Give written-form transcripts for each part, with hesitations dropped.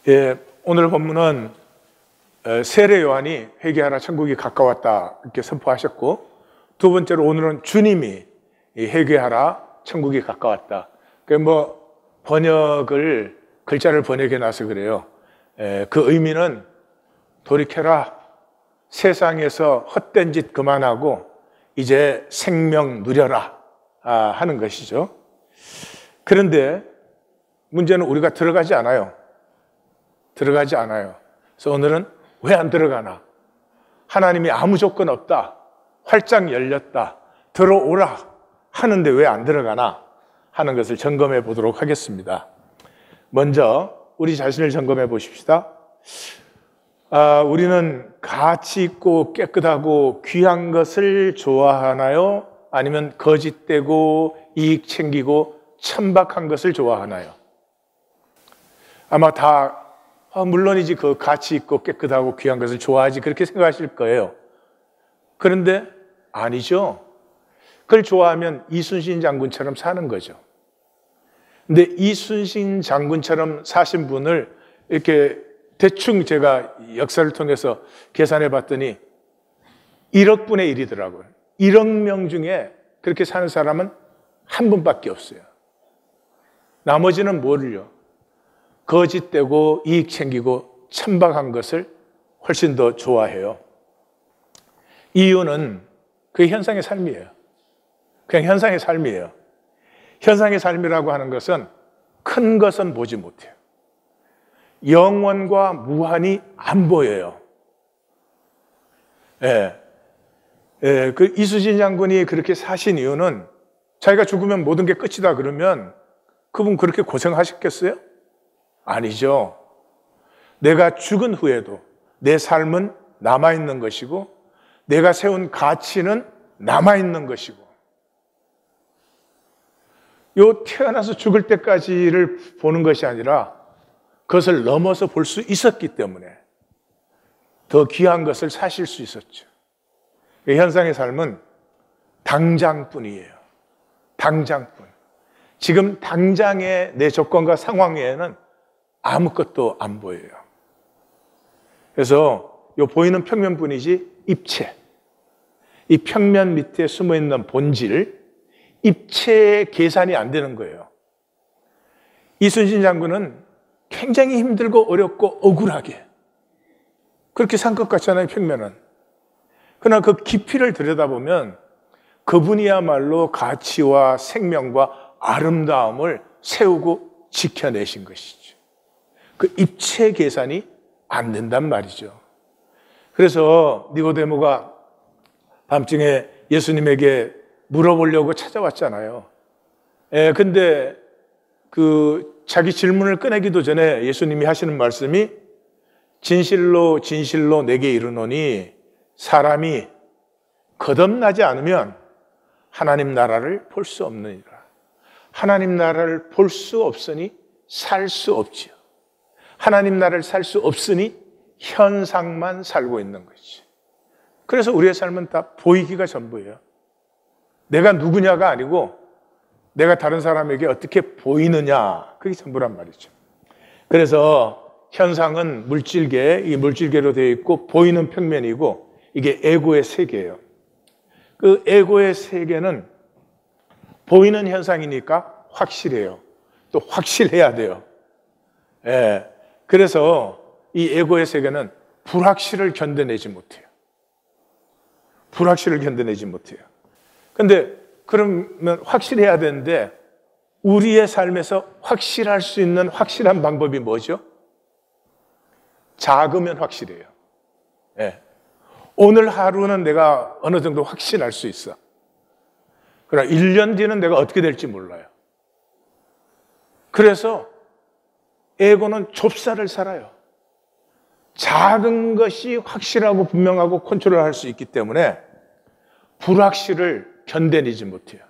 예, 오늘 본문은 세례 요한이 회개하라 천국이 가까웠다 이렇게 선포하셨고, 두 번째로 오늘은 주님이 회개하라 천국이 가까웠다. 번역을 글자를 번역해 놔서 그래요. 그 의미는 돌이켜라, 세상에서 헛된 짓 그만하고 이제 생명 누려라 하는 것이죠. 그런데 문제는 우리가 들어가지 않아요. 그래서 오늘은 왜 안 들어가나? 하나님이 아무 조건 없다, 활짝 열렸다, 들어오라 하는데 왜 안 들어가나 하는 것을 점검해 보도록 하겠습니다. 먼저 우리 자신을 점검해 보십시다. 우리는 가치 있고 깨끗하고 귀한 것을 좋아하나요? 아니면 거짓되고 이익 챙기고 천박한 것을 좋아하나요? 아마 다 물론이지 그 가치 있고 깨끗하고 귀한 것을 좋아하지 그렇게 생각하실 거예요. 그런데 아니죠. 그걸 좋아하면 이순신 장군처럼 사는 거죠. 근데 이순신 장군처럼 사신 분을 이렇게 대충 제가 역사를 통해서 계산해 봤더니 1억 분의 1이더라고요. 1억 명 중에 그렇게 사는 사람은 한 분밖에 없어요. 나머지는 뭐를요? 거짓되고 이익 챙기고 천박한 것을 훨씬 더 좋아해요. 이유는 그게 현상의 삶이에요. 그냥 현상의 삶이에요. 현상의 삶이라고 하는 것은 큰 것은 보지 못해요. 영원과 무한이 안 보여요. 그 이순신 장군이 그렇게 사신 이유는 자기가 죽으면 모든 게 끝이다 그러면 그분 그렇게 고생하셨겠어요? 아니죠. 내가 죽은 후에도 내 삶은 남아있는 것이고 내가 세운 가치는 남아있는 것이고, 태어나서 죽을 때까지를 보는 것이 아니라 그것을 넘어서 볼 수 있었기 때문에 더 귀한 것을 사실 수 있었죠. 현상의 삶은 당장뿐이에요. 당장뿐. 지금 당장의 내 조건과 상황 외에는 아무것도 안 보여요. 그래서 이 보이는 평면뿐이지 입체, 이 평면 밑에 숨어있는 본질, 입체의 계산이 안 되는 거예요. 이순신 장군은 굉장히 힘들고 어렵고 억울하게 그렇게 산 것 같잖아요, 평면은. 그러나 그 깊이를 들여다보면 그분이야말로 가치와 생명과 아름다움을 세우고 지켜내신 것이죠. 그 입체 계산이 안 된단 말이죠. 그래서 니고데모가 밤중에 예수님에게 물어보려고 찾아왔잖아요. 근데 자기 질문을 꺼내기도 전에 예수님이 하시는 말씀이 진실로 진실로 내게 이르노니 사람이 거듭나지 않으면 하나님 나라를 볼 수 없느니라. 하나님 나라를 볼 수 없으니 살 수 없지요. 하나님 나라를 살 수 없으니 현상만 살고 있는 거지. 그래서 우리의 삶은 다 보이기가 전부예요. 내가 누구냐가 아니고 내가 다른 사람에게 어떻게 보이느냐, 그게 전부란 말이죠. 그래서 현상은 물질계, 이 물질계로 되어 있고 보이는 평면이고 이게 에고의 세계예요. 그 에고의 세계는 보이는 현상이니까 확실해요. 또 확실해야 돼요. 그래서 이 에고의 세계는 불확실을 견뎌내지 못해요. 불확실을 견뎌내지 못해요. 근데 그러면 확실해야 되는데 우리의 삶에서 확실할 수 있는 확실한 방법이 뭐죠? 작으면 확실해요. 오늘 하루는 내가 어느 정도 확신할 수 있어. 그러나 1년 뒤는 내가 어떻게 될지 몰라요. 그래서 에고는 좁쌀을 살아요. 작은 것이 확실하고 분명하고 컨트롤할 수 있기 때문에 불확실을 견뎌내지 못해요.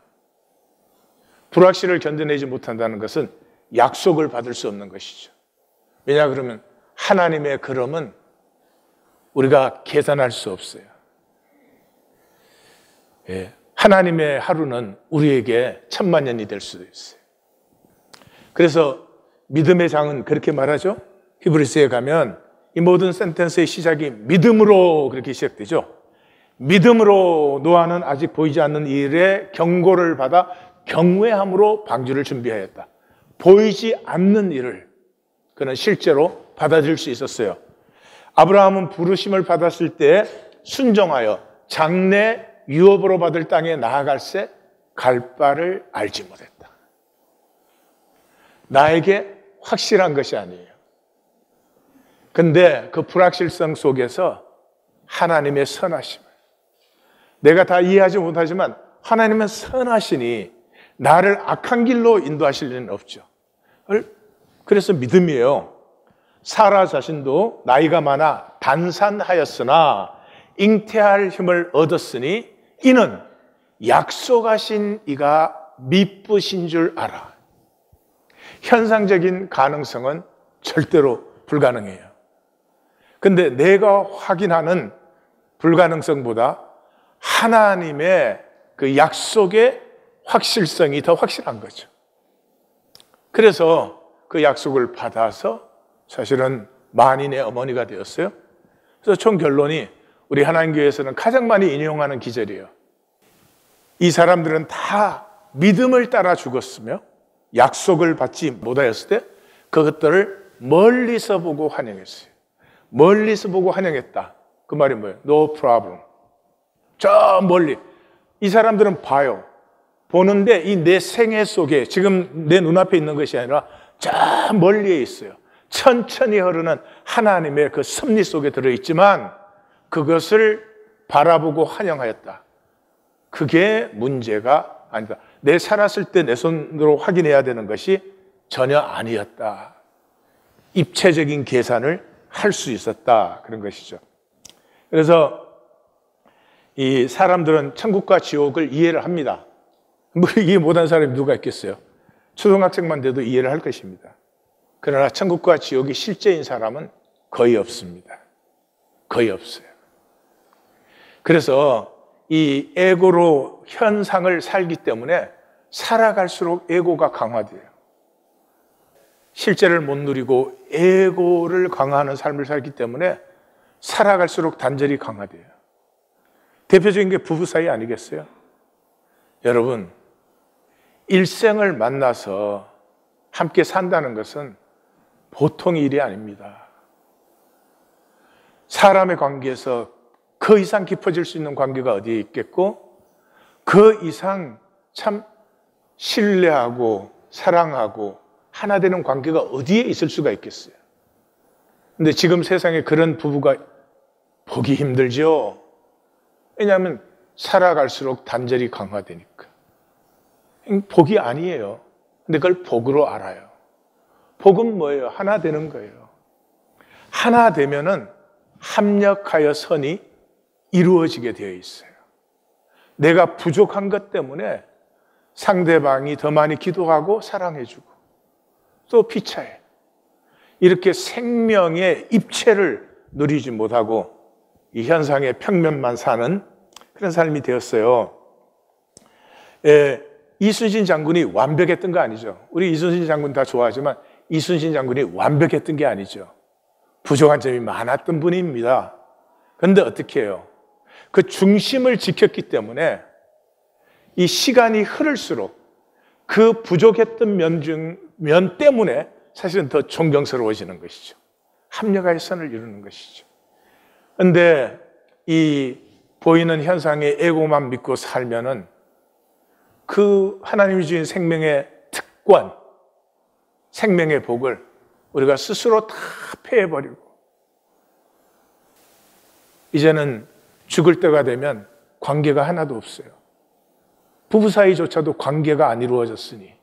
불확실을 견뎌내지 못한다는 것은 약속을 받을 수 없는 것이죠. 왜냐 그러면 하나님의 걸음은 우리가 계산할 수 없어요. 하나님의 하루는 우리에게 천만년이 될 수도 있어요. 그래서 믿음의 장은 그렇게 말하죠. 히브리서에 가면 이 모든 센텐스의 시작이 믿음으로 그렇게 시작되죠. 믿음으로 노아는 아직 보이지 않는 일에 경고를 받아 경외함으로 방주를 준비하였다. 보이지 않는 일을 그는 실제로 받아들일 수 있었어요. 아브라함은 부르심을 받았을 때 순종하여 장래 유업으로 받을 땅에 나아갈새 갈 바를 알지 못했다. 나에게 확실한 것이 아니에요. 근데 그 불확실성 속에서 하나님의 선하심을, 내가 다 이해하지 못하지만 하나님은 선하시니 나를 악한 길로 인도하실 리는 없죠. 그래서 믿음이에요. 사라 자신도 나이가 많아 단산하였으나 잉태할 힘을 얻었으니 이는 약속하신 이가 미쁘신 줄 알아. 현상적인 가능성은 절대로 불가능해요. 근데 내가 확인하는 불가능성보다 하나님의 그 약속의 확실성이 더 확실한 거죠. 그래서 그 약속을 받아서 사실은 만인의 어머니가 되었어요. 그래서 총 결론이 우리 하나님교회에서는 가장 많이 인용하는 기절이에요. 이 사람들은 다 믿음을 따라 죽었으며 약속을 받지 못하였을 때 그것들을 멀리서 보고 환영했어요. 멀리서 보고 환영했다. 그 말이 뭐예요? No problem. 저 멀리. 이 사람들은 봐요. 보는데 이 내 생애 속에 지금 내 눈앞에 있는 것이 아니라 저 멀리에 있어요. 천천히 흐르는 하나님의 그 섭리 속에 들어있지만 그것을 바라보고 환영하였다. 그게 문제가 아니다. 내 살았을 때 내 손으로 확인해야 되는 것이 전혀 아니었다. 입체적인 계산을 할 수 있었다. 그런 것이죠. 그래서 이 사람들은 천국과 지옥을 이해를 합니다. 뭐 이해 못한 사람이 누가 있겠어요? 초등학생만 돼도 이해를 할 것입니다. 그러나 천국과 지옥이 실제인 사람은 거의 없습니다. 거의 없어요. 그래서 이 에고로 현상을 살기 때문에 살아갈수록 에고가 강화돼요. 실제를 못 누리고 에고를 강화하는 삶을 살기 때문에 살아갈수록 단절이 강화돼요. 대표적인 게 부부 사이 아니겠어요? 여러분, 일생을 만나서 함께 산다는 것은 보통 일이 아닙니다. 사람의 관계에서 그 이상 깊어질 수 있는 관계가 어디에 있겠고, 그 이상 참 신뢰하고 사랑하고 하나 되는 관계가 어디에 있을 수가 있겠어요? 근데 지금 세상에 그런 부부가 보기 힘들죠? 왜냐하면 살아갈수록 단절이 강화되니까. 복이 아니에요. 근데 그걸 복으로 알아요. 복은 뭐예요? 하나 되는 거예요. 하나 되면은 합력하여 선이 이루어지게 되어 있어요. 내가 부족한 것 때문에 상대방이 더 많이 기도하고 사랑해주고 또 피차해. 이렇게 생명의 입체를 누리지 못하고 이 현상의 평면만 사는 그런 삶이 되었어요. 이순신 장군이 완벽했던 거 아니죠. 우리 이순신 장군 다 좋아하지만 이순신 장군이 완벽했던 게 아니죠. 부족한 점이 많았던 분입니다. 그런데 어떻게 해요? 그 중심을 지켰기 때문에 이 시간이 흐를수록 그 부족했던 면 때문에 사실은 더 존경스러워지는 것이죠. 합력의 선을 이루는 것이죠. 그런데 이 보이는 현상의 에고만 믿고 살면은 그 하나님이 주신 생명의 특권, 생명의 복을 우리가 스스로 다 패해버리고 이제는 죽을 때가 되면 관계가 하나도 없어요. 부부 사이조차도 관계가 안 이루어졌으니.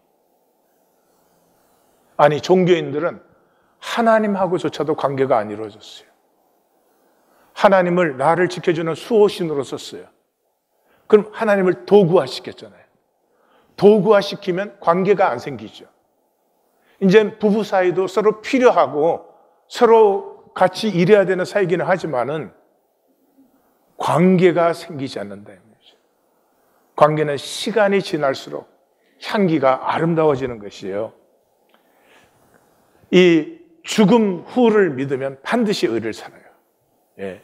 아니, 종교인들은 하나님하고조차도 관계가 안 이루어졌어요. 하나님을 나를 지켜주는 수호신으로 썼어요. 그럼 하나님을 도구화시켰잖아요. 도구화시키면 관계가 안 생기죠. 이제 부부 사이도 서로 필요하고 서로 같이 일해야 되는 사이기는 하지만은 관계가 생기지 않는다. 관계는 시간이 지날수록 향기가 아름다워지는 것이에요. 이 죽음 후를 믿으면 반드시 의를 살아요. 예.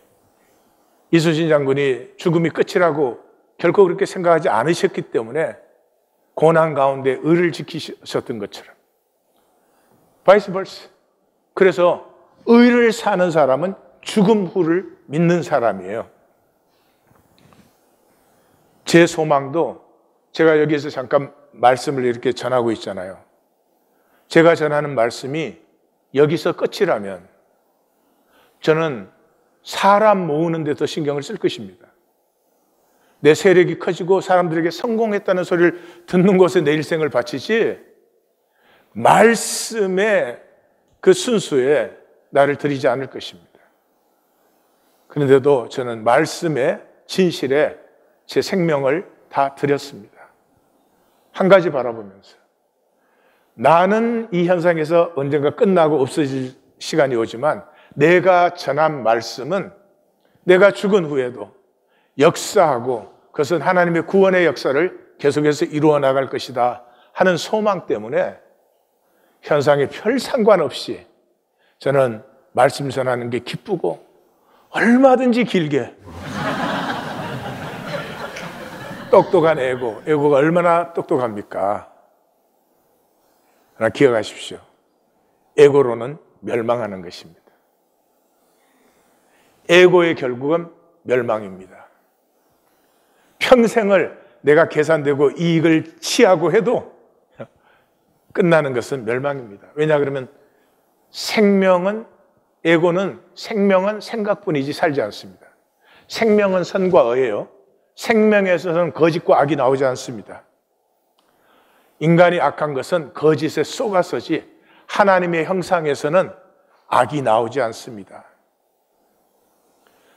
이순신 장군이 죽음이 끝이라고 결코 그렇게 생각하지 않으셨기 때문에 고난 가운데 의를 지키셨던 것처럼 바이스 벌스. 그래서 의를 사는 사람은 죽음 후를 믿는 사람이에요. 제 소망도 제가 여기에서 잠깐 말씀을 이렇게 전하고 있잖아요. 제가 전하는 말씀이 여기서 끝이라면 저는 사람 모으는 데 더 신경을 쓸 것입니다. 내 세력이 커지고 사람들에게 성공했다는 소리를 듣는 것에 내 일생을 바치지 말씀의 그 순수에 나를 들이지 않을 것입니다. 그런데도 저는 말씀의 진실에 제 생명을 다 드렸습니다. 한 가지 바라보면서 나는 이 현상에서 언젠가 끝나고 없어질 시간이 오지만 내가 전한 말씀은 내가 죽은 후에도 역사하고 그것은 하나님의 구원의 역사를 계속해서 이루어 나갈 것이다 하는 소망 때문에 현상에 별 상관없이 저는 말씀 전하는 게 기쁘고 얼마든지 길게 똑똑한 에고가 얼마나 똑똑합니까? 하나 기억하십시오. 에고로는 멸망하는 것입니다. 에고의 결국은 멸망입니다. 평생을 내가 계산되고 이익을 취하고 해도 끝나는 것은 멸망입니다. 왜냐 그러면 에고는 생명은 생각뿐이지 살지 않습니다. 생명은 선과 의예요. 생명에서는 거짓과 악이 나오지 않습니다. 인간이 악한 것은 거짓에 속아서지 하나님의 형상에서는 악이 나오지 않습니다.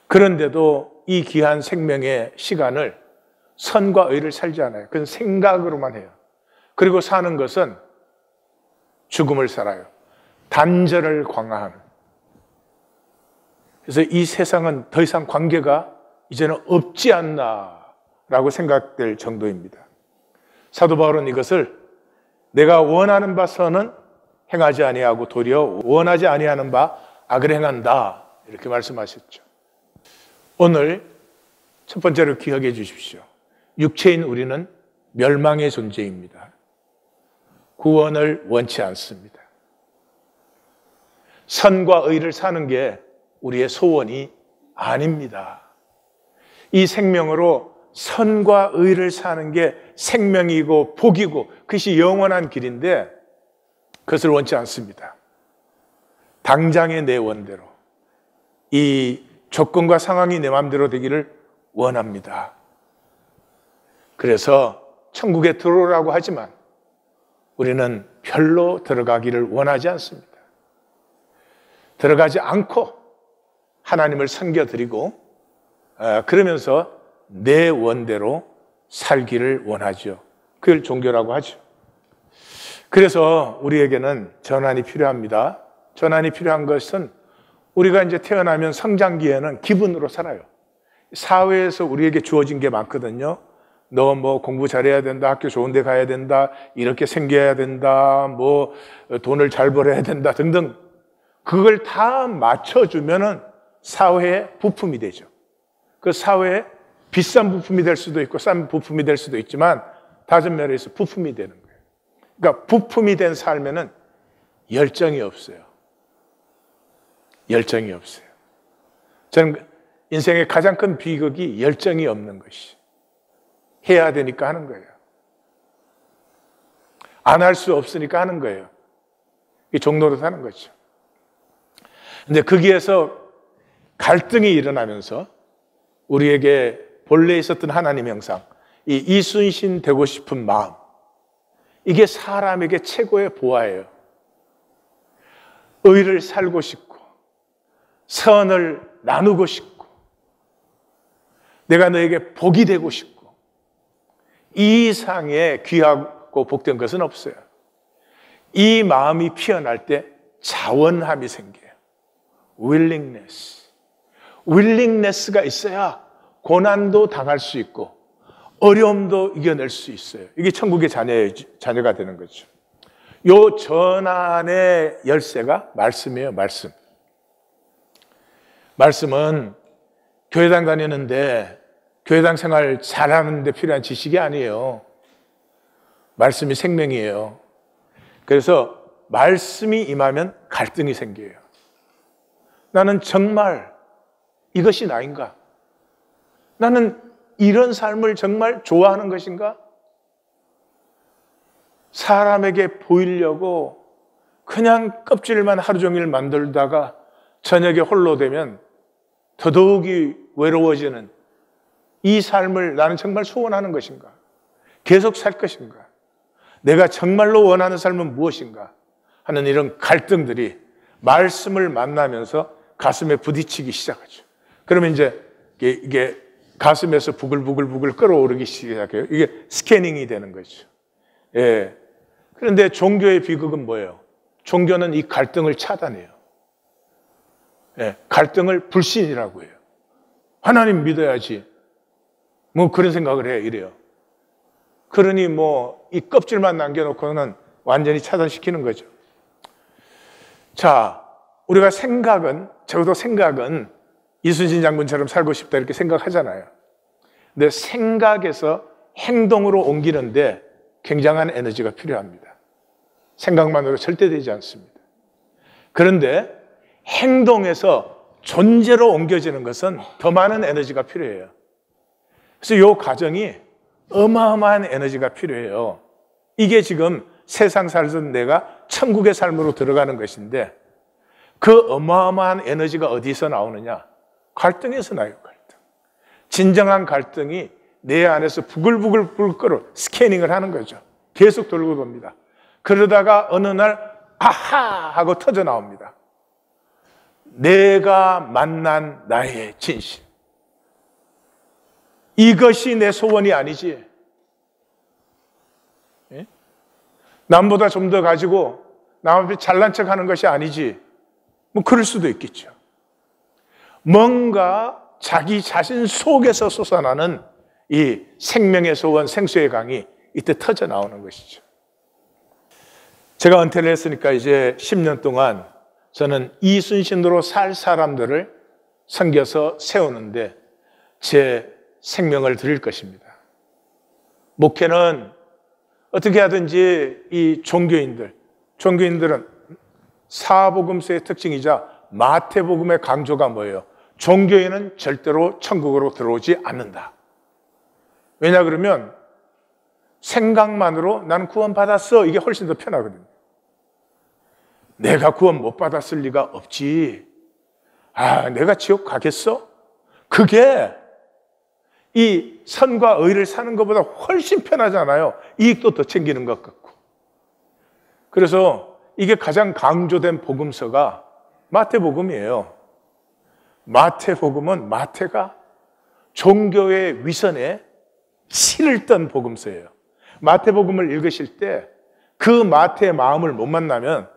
그런데도 이 귀한 생명의 시간을 선과 의를 살지 않아요. 그건 생각으로만 해요. 그리고 사는 것은 죽음을 살아요. 단절을 광화하는. 그래서 이 세상은 더 이상 관계가 이제는 없지 않나라고 생각될 정도입니다. 사도 바울은 이것을 내가 원하는 바 선은 행하지 아니하고 도리어 원하지 아니하는 바 악을 행한다 이렇게 말씀하셨죠. 오늘 첫 번째로 기억해 주십시오. 육체인 우리는 멸망의 존재입니다. 구원을 원치 않습니다. 선과 의를 사는 게 우리의 소원이 아닙니다. 이 생명으로 선과 의를 사는 게 생명이고 복이고 그것이 영원한 길인데 그것을 원치 않습니다. 당장의 내 원대로 이 조건과 상황이 내 마음대로 되기를 원합니다. 그래서 천국에 들어오라고 하지만 우리는 별로 들어가기를 원하지 않습니다. 들어가지 않고 하나님을 섬겨드리고 그러면서 내 원대로 살기를 원하죠. 그걸 종교라고 하죠. 그래서 우리에게는 전환이 필요합니다. 전환이 필요한 것은 우리가 이제 태어나면 성장기에는 기분으로 살아요. 사회에서 우리에게 주어진 게 많거든요. 너 뭐 공부 잘해야 된다, 학교 좋은 데 가야 된다, 이렇게 생겨야 된다, 뭐 돈을 잘 벌어야 된다 등등. 그걸 다 맞춰주면은 사회의 부품이 되죠. 그 사회에 비싼 부품이 될 수도 있고 싼 부품이 될 수도 있지만 다른 면에서 부품이 되는 거예요. 그러니까 부품이 된 삶에는 열정이 없어요. 열정이 없어요. 저는 인생의 가장 큰 비극이 열정이 없는 것이. 해야 되니까 하는 거예요. 안 할 수 없으니까 하는 거예요. 이 종로로 사는 거죠. 근데 거기에서 갈등이 일어나면서 우리에게 본래 있었던 하나님 형상, 이 이순신 되고 싶은 마음, 이게 사람에게 최고의 보화예요. 의를 살고 싶고 선을 나누고 싶고 내가 너에게 복이 되고 싶고 이 이상의 귀하고 복된 것은 없어요. 이 마음이 피어날 때 자원함이 생겨요. willingness가 있어야 고난도 당할 수 있고 어려움도 이겨낼 수 있어요. 이게 천국의 자녀가 되는 거죠. 요 전환의 열쇠가 말씀이에요, 말씀. 말씀은 교회당 다니는데, 교회당 생활 잘하는데 필요한 지식이 아니에요. 말씀이 생명이에요. 그래서 말씀이 임하면 갈등이 생겨요. 나는 정말 이것이 나인가? 나는 이런 삶을 정말 좋아하는 것인가? 사람에게 보이려고 그냥 껍질만 하루 종일 만들다가 저녁에 홀로 되면 더더욱이 외로워지는 이 삶을 나는 정말 소원하는 것인가? 계속 살 것인가? 내가 정말로 원하는 삶은 무엇인가? 하는 이런 갈등들이 말씀을 만나면서 가슴에 부딪히기 시작하죠. 그러면 이제 이게 가슴에서 부글부글 끓어오르기 시작해요. 이게 스캐닝이 되는 거죠. 예. 그런데 종교의 비극은 뭐예요? 종교는 이 갈등을 차단해요. 예. 갈등을 불신이라고 해요. 하나님 믿어야지. 뭐 그런 생각을 해요. 이래요. 그러니 뭐 이 껍질만 남겨놓고는 완전히 차단시키는 거죠. 자, 우리가 적어도 생각은 이순신 장군처럼 살고 싶다 이렇게 생각하잖아요. 근데 생각에서 행동으로 옮기는데 굉장한 에너지가 필요합니다. 생각만으로 절대 되지 않습니다. 그런데 행동에서 존재로 옮겨지는 것은 더 많은 에너지가 필요해요. 그래서 이 과정이 어마어마한 에너지가 필요해요. 이게 지금 세상 살던 내가 천국의 삶으로 들어가는 것인데 그 어마어마한 에너지가 어디서 나오느냐? 갈등에서 나요, 갈등. 진정한 갈등이 내 안에서 부글부글 끓어 스캐닝을 하는 거죠. 계속 돌고 돕니다. 그러다가 어느 날 아하! 하고 터져 나옵니다. 내가 만난 나의 진실. 이것이 내 소원이 아니지. 예? 남보다 좀 더 가지고 남 앞에 잘난 척 하는 것이 아니지. 뭐 그럴 수도 있겠죠. 뭔가 자기 자신 속에서 솟아나는 이 생명의 소원, 생수의 강이 이때 터져 나오는 것이죠. 제가 은퇴를 했으니까 이제 10년 동안 저는 이순신으로 살 사람들을 섬겨서 세우는데 제 생명을 드릴 것입니다. 목회는 어떻게 하든지 이 종교인들은 사복음서의 특징이자 마태복음의 강조가 뭐예요? 종교인은 절대로 천국으로 들어오지 않는다. 왜냐 그러면 생각만으로 나는 구원받았어. 이게 훨씬 더 편하거든요. 내가 구원 못 받았을 리가 없지. 아, 내가 지옥 가겠어? 그게 이 선과 의를 사는 것보다 훨씬 편하잖아요. 이익도 더 챙기는 것 같고. 그래서 이게 가장 강조된 복음서가 마태복음이에요. 마태복음은 마태가 종교의 위선에 실을 떤 복음서예요. 마태복음을 읽으실 때 그 마태의 마음을 못 만나면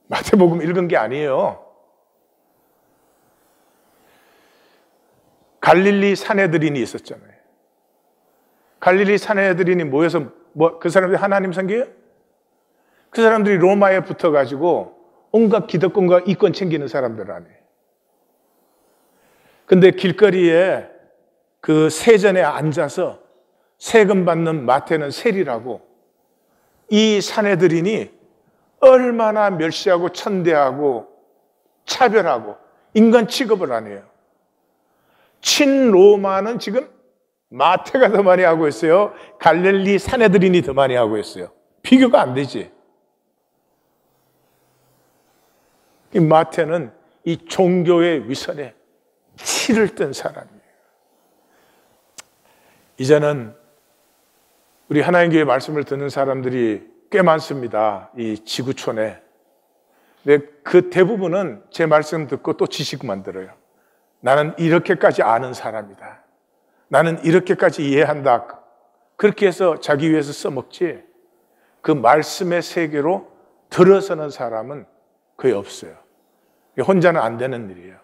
마태복음 읽은 게 아니에요. 갈릴리 사내들인이 있었잖아요. 갈릴리 사내들인이 모여서 그 사람들이 하나님 섬겨요? 그 사람들이 로마에 붙어가지고 온갖 기득권과 이권 챙기는 사람들 아니에요. 근데 길거리에 그 세전에 앉아서 세금 받는 마태는 세리라고 이 사내들인이 얼마나 멸시하고 천대하고 차별하고 인간 취급을 안 해요. 친로마는 지금 마태가 더 많이 하고 있어요. 갈릴리 사내들인이 더 많이 하고 있어요. 비교가 안 되지. 이 마태는 이 종교의 위선에 치를 뜬 사람이에요. 이제는 우리 하나님교회 말씀을 듣는 사람들이 꽤 많습니다. 이 지구촌에. 근데 그 대부분은 제 말씀 듣고 또 지식 만들어요. 나는 이렇게까지 아는 사람이다. 나는 이렇게까지 이해한다. 그렇게 해서 자기 위해서 써먹지 그 말씀의 세계로 들어서는 사람은 거의 없어요. 혼자는 안 되는 일이에요.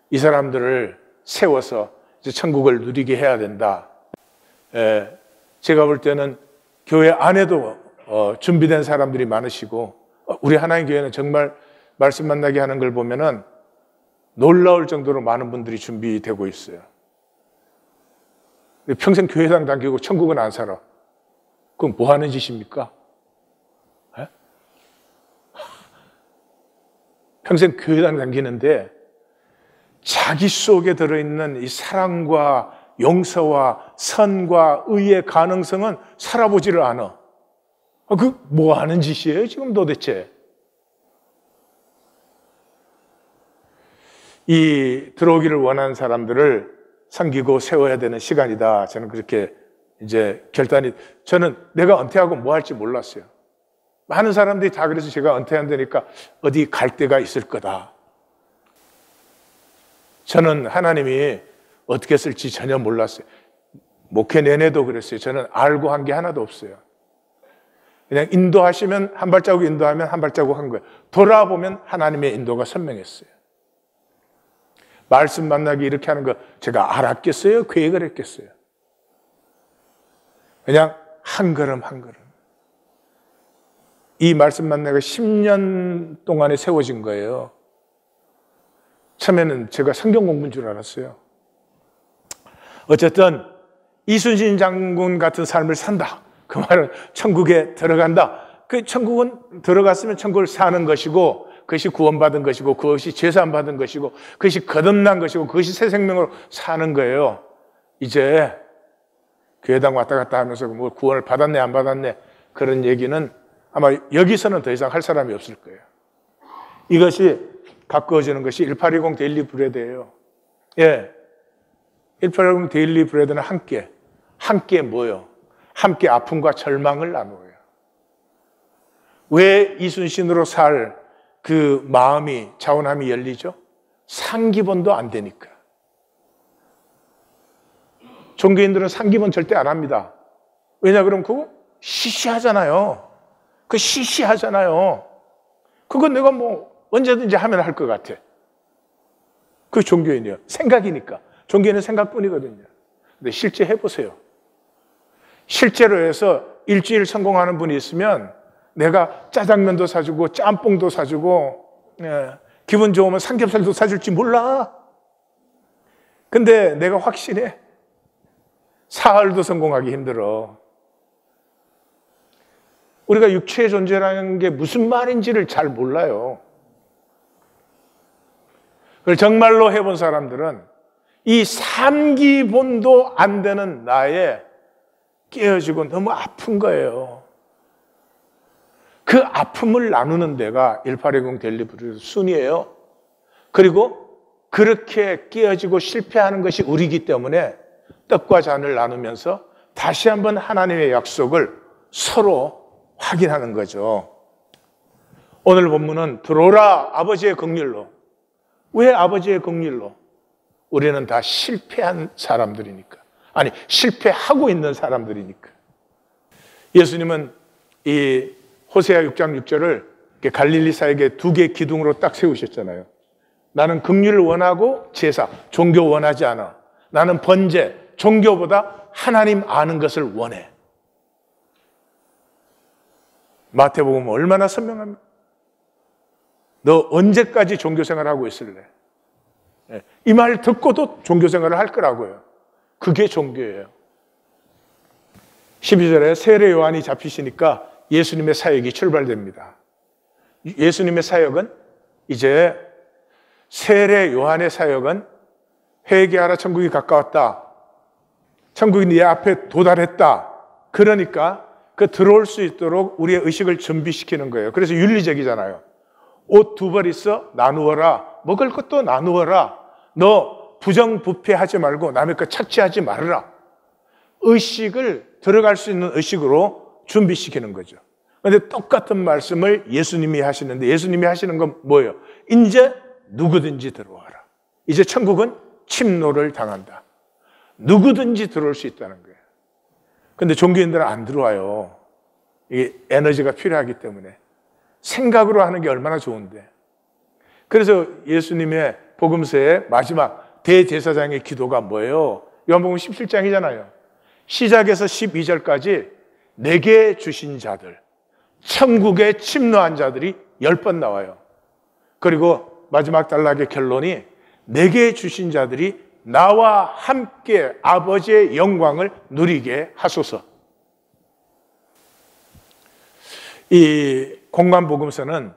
이 사람들을 세워서 이제 천국을 누리게 해야 된다. 제가 볼 때는 교회 안에도 준비된 사람들이 많으시고, 우리 하나님 교회는 정말 말씀 만나게 하는 걸 보면은 놀라울 정도로 많은 분들이 준비되고 있어요. 평생 교회당 다니고 천국은 안 살아. 그럼 뭐 하는 짓입니까? 에? 평생 교회당 다니는데 자기 속에 들어있는 이 사랑과 용서와 선과 의의 가능성은 살아보지를 않아. 그 뭐 하는 짓이에요 지금 도대체? 이 들어오기를 원하는 사람들을 섬기고 세워야 되는 시간이다. 저는 그렇게 이제 결단이, 저는 내가 은퇴하고 뭐 할지 몰랐어요. 많은 사람들이 다 그래서 제가 은퇴한다니까 어디 갈 데가 있을 거다. 저는 하나님이 어떻게 쓸지 전혀 몰랐어요. 목회 내내도 그랬어요. 저는 알고 한 게 하나도 없어요. 그냥 인도하시면 한 발자국 인도하면 한 발자국 한 거예요. 돌아보면 하나님의 인도가 선명했어요. 말씀 만나기 이렇게 하는 거 제가 알았겠어요? 계획을 했겠어요? 그냥 한 걸음 한 걸음. 이 말씀 만나기가 10년 동안에 세워진 거예요. 처음에는 제가 성경 공부인 줄 알았어요. 어쨌든 이순신 장군 같은 삶을 산다. 그 말은 천국에 들어간다. 그 천국은 들어갔으면 천국을 사는 것이고, 그것이 구원받은 것이고, 그것이 제사함 받은 것이고, 그것이 거듭난 것이고, 그것이 새 생명으로 사는 거예요. 이제 교회당 왔다 갔다 하면서 뭐 구원을 받았네 안 받았네 그런 얘기는 아마 여기서는 더 이상 할 사람이 없을 거예요. 이것이 가까워지는 것이 1820 데일리 브레드예요. 예, 1820 데일리 브레드는 함께 뭐요? 함께 아픔과 절망을 나누어요. 왜 이순신으로 살 그 마음이, 자원함이 열리죠? 상기본도 안 되니까. 종교인들은 상기본 절대 안 합니다. 왜냐 그러면 그거 시시하잖아요. 그 시시하잖아요. 그건 내가 뭐 언제든지 하면 할 것 같아. 그게 종교인이에요. 생각이니까. 종교인은 생각뿐이거든요. 근데 실제 해보세요. 실제로 해서 일주일 성공하는 분이 있으면 내가 짜장면도 사주고 짬뽕도 사주고, 기분 좋으면 삼겹살도 사줄지 몰라. 근데 내가 확신해. 사흘도 성공하기 힘들어. 우리가 육체의 존재라는 게 무슨 말인지를 잘 몰라요. 그걸 정말로 해본 사람들은 이 삼기본도 안 되는 나에 깨어지고 너무 아픈 거예요. 그 아픔을 나누는 데가 1820 데일리 브레드 순이에요. 그리고 그렇게 깨어지고 실패하는 것이 우리이기 때문에 떡과 잔을 나누면서 다시 한번 하나님의 약속을 서로 확인하는 거죠. 오늘 본문은 들어오라 아버지의 긍휼로. 왜 아버지의 긍휼로? 우리는 다 실패한 사람들이니까. 아니, 실패하고 있는 사람들이니까. 예수님은 이 호세아 6장 6절을 갈릴리 사역의 두 개의 기둥으로 딱 세우셨잖아요. 나는 긍휼을 원하고 제사, 종교 원하지 않아. 나는 번제, 종교보다 하나님 아는 것을 원해. 마태복음 얼마나 선명합니까? 너 언제까지 종교생활을 하고 있을래? 이 말 듣고도 종교생활을 할 거라고요. 그게 종교예요. 12절에 세례 요한이 잡히시니까 예수님의 사역이 출발됩니다. 예수님의 사역은 이제 세례 요한의 사역은 회개하라 천국이 가까웠다. 천국이 네 앞에 도달했다. 그러니까 그 들어올 수 있도록 우리의 의식을 준비시키는 거예요. 그래서 윤리적이잖아요. 옷 두 벌 있어? 나누어라. 먹을 것도 나누어라. 너 부정부패하지 말고 남의 것 착취하지 말아라. 의식을 들어갈 수 있는 의식으로 준비시키는 거죠. 그런데 똑같은 말씀을 예수님이 하시는데 예수님이 하시는 건 뭐예요? 이제 누구든지 들어와라. 이제 천국은 침노를 당한다. 누구든지 들어올 수 있다는 거예요. 그런데 종교인들은 안 들어와요. 이게 에너지가 필요하기 때문에. 생각으로 하는 게 얼마나 좋은데. 그래서 예수님의 복음서의 마지막 대제사장의 기도가 뭐예요? 요한복음 17장이잖아요. 시작에서 12절까지 내게 주신 자들, 천국에 침노한 자들이 10번 나와요. 그리고 마지막 단락의 결론이 내게 주신 자들이 나와 함께 아버지의 영광을 누리게 하소서. 이 공관복음서는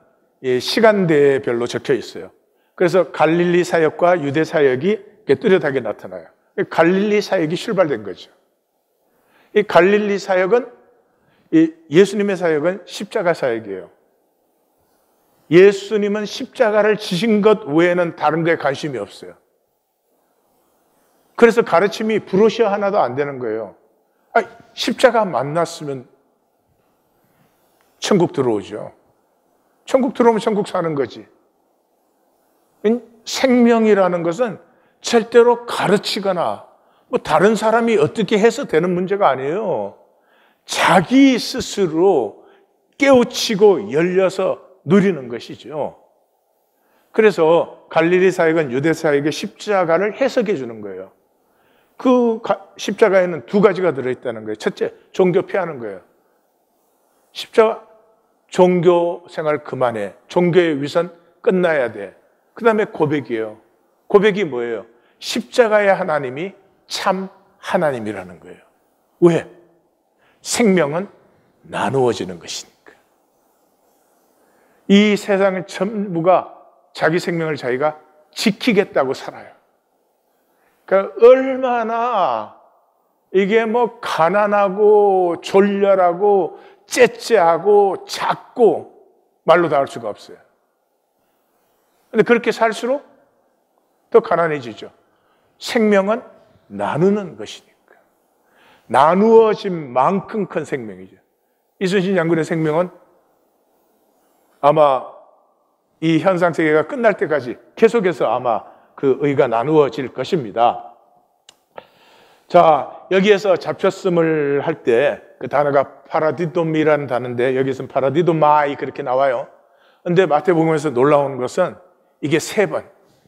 시간대별로 적혀 있어요. 그래서 갈릴리 사역과 유대 사역이 뚜렷하게 나타나요. 갈릴리 사역이 출발된 거죠. 이 갈릴리 사역은, 예수님의 사역은 십자가 사역이에요. 예수님은 십자가를 지신 것 외에는 다른 데 관심이 없어요. 그래서 가르침이 브로셔 하나도 안 되는 거예요. 십자가 만났으면 천국 들어오죠. 천국 들어오면 천국 사는 거지. 생명이라는 것은 절대로 가르치거나 뭐 다른 사람이 어떻게 해서 되는 문제가 아니에요. 자기 스스로 깨우치고 열려서 누리는 것이죠. 그래서 갈릴리 사역은 유대 사역의 십자가를 해석해 주는 거예요. 그 십자가에는 두 가지가 들어있다는 거예요. 첫째, 종교 폐하는 거예요. 십자가, 종교 생활 그만해. 종교의 위선 끝나야 돼. 그 다음에 고백이에요. 고백이 뭐예요? 십자가의 하나님이 참 하나님이라는 거예요. 왜? 생명은 나누어지는 것이니까. 이 세상의 전부가 자기 생명을 자기가 지키겠다고 살아요. 그러니까 얼마나 이게 뭐 가난하고 졸렬하고 째째하고 작고 말로 다 할 수가 없어요. 근데 그렇게 살수록 더 가난해지죠. 생명은 나누는 것이니까. 나누어진 만큼 큰 생명이죠. 이순신 장군의 생명은 아마 이 현상 세계가 끝날 때까지 계속해서 아마 그 의가 나누어질 것입니다. 자, 여기에서 잡혔음을 할 때 그 단어가 파라디돔이라는 단어인데 여기서는 파라디도마이 그렇게 나와요. 근데 마태복음에서 놀라운 것은 이게 3번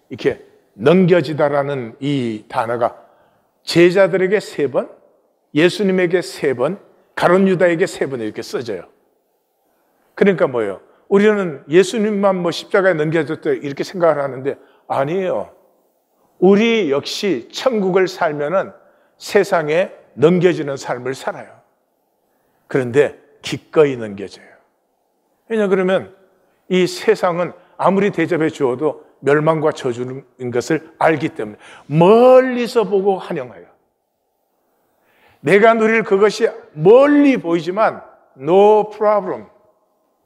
이렇게 넘겨지다라는 이 단어가 제자들에게 3번, 예수님에게 3번, 가룟 유다에게 3번 이렇게 써져요. 그러니까 뭐예요? 우리는 예수님만 뭐 십자가에 넘겨졌다 이렇게 생각을 하는데 아니에요. 우리 역시 천국을 살면은 세상에 넘겨지는 삶을 살아요. 그런데 기꺼이 넘겨져요. 왜냐 그러면 이 세상은 아무리 대접해 주어도 멸망과 저주인 것을 알기 때문에 멀리서 보고 환영해요. 내가 누릴 그것이 멀리 보이지만 no problem.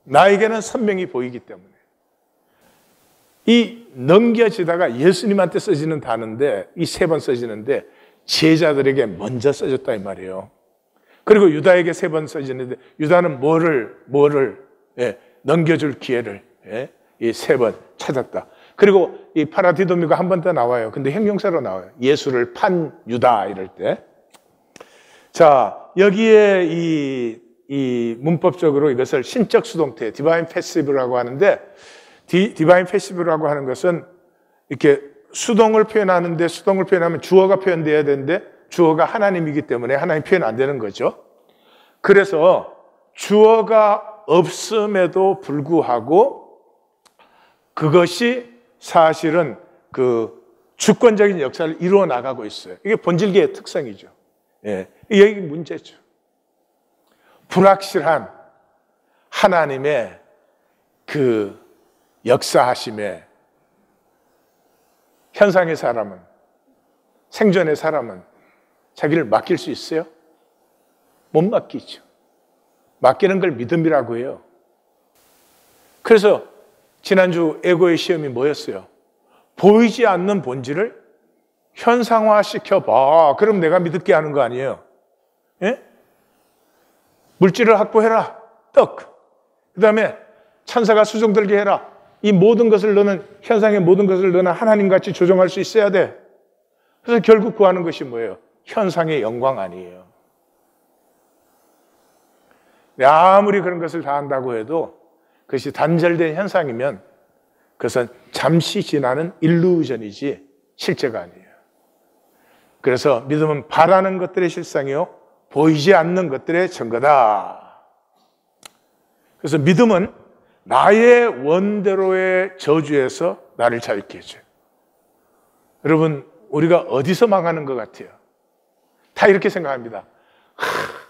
나에게는 선명히 보이기 때문에. 이 넘겨지다가 예수님한테 써지는 단어인데 이 3번 써지는데 제자들에게 먼저 써졌다 이 말이에요. 그리고 유다에게 3번 써지는데 유다는 뭐를 넘겨줄 기회를 이 3번 찾았다. 그리고 이 파라디도미가 한 번 더 나와요. 근데 형용사로 나와요. 예수를 판 유다 이럴 때. 자, 여기에 이 문법적으로 이것을 신적 수동태, 디바인 패시브라고 하는데 디바인 패시브라고 하는 것은 이렇게 수동을 표현하는데 수동을 표현하면 주어가 표현돼야 되는데 주어가 하나님이기 때문에 하나님 표현 안 되는 거죠. 그래서 주어가 없음에도 불구하고 그것이 사실은 그 주권적인 역사를 이루어 나가고 있어요. 이게 본질계의 특성이죠. 예, 이게 문제죠. 불확실한 하나님의 그 역사하심에 현상의 사람은, 생존의 사람은 자기를 맡길 수 있어요? 못 맡기죠. 맡기는 걸 믿음이라고 해요. 그래서 지난주 에고의 시험이 뭐였어요? 보이지 않는 본질을 현상화시켜봐. 그럼 내가 믿게 하는 거 아니에요? 예? 물질을 확보해라. 떡. 그 다음에 천사가 수종 들게 해라. 이 모든 것을 너는, 현상의 모든 것을 너는 하나님같이 조종할 수 있어야 돼. 그래서 결국 구하는 것이 뭐예요? 현상의 영광 아니에요. 아무리 그런 것을 다 한다고 해도 그것이 단절된 현상이면 그것은 잠시 지나는 일루전이지 실제가 아니에요. 그래서 믿음은 바라는 것들의 실상이요 보이지 않는 것들의 증거다. 그래서 믿음은 나의 원대로의 저주에서 나를 자유케 해줘요. 여러분, 우리가 어디서 망하는 것 같아요? 다 이렇게 생각합니다.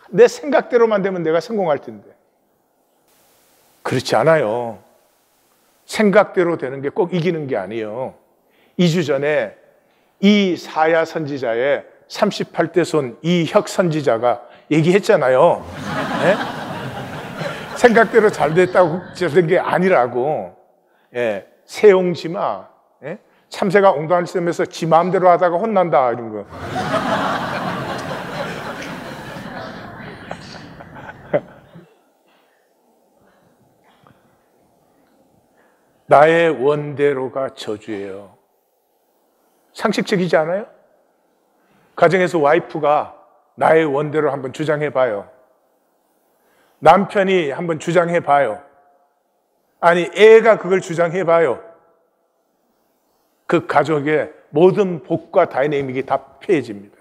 내 생각대로만 되면 내가 성공할 텐데. 그렇지 않아요. 생각대로 되는 게 꼭 이기는 게 아니에요. 2주 전에 이사야 선지자의 38대 손 이혁 선지자가 얘기했잖아요. 네? 생각대로 잘 됐다고 된 게 아니라고. 예, 세옹지마. 예? 참새가 옹단을 쓰면서 지 마음대로 하다가 혼난다 이런 거. 나의 원대로가 저주예요. 상식적이지 않아요? 가정에서 와이프가 나의 원대로 한번 주장해 봐요. 남편이 한번 주장해 봐요. 아니, 애가 그걸 주장해 봐요. 그 가족의 모든 복과 다이내믹이 다 폐해집니다.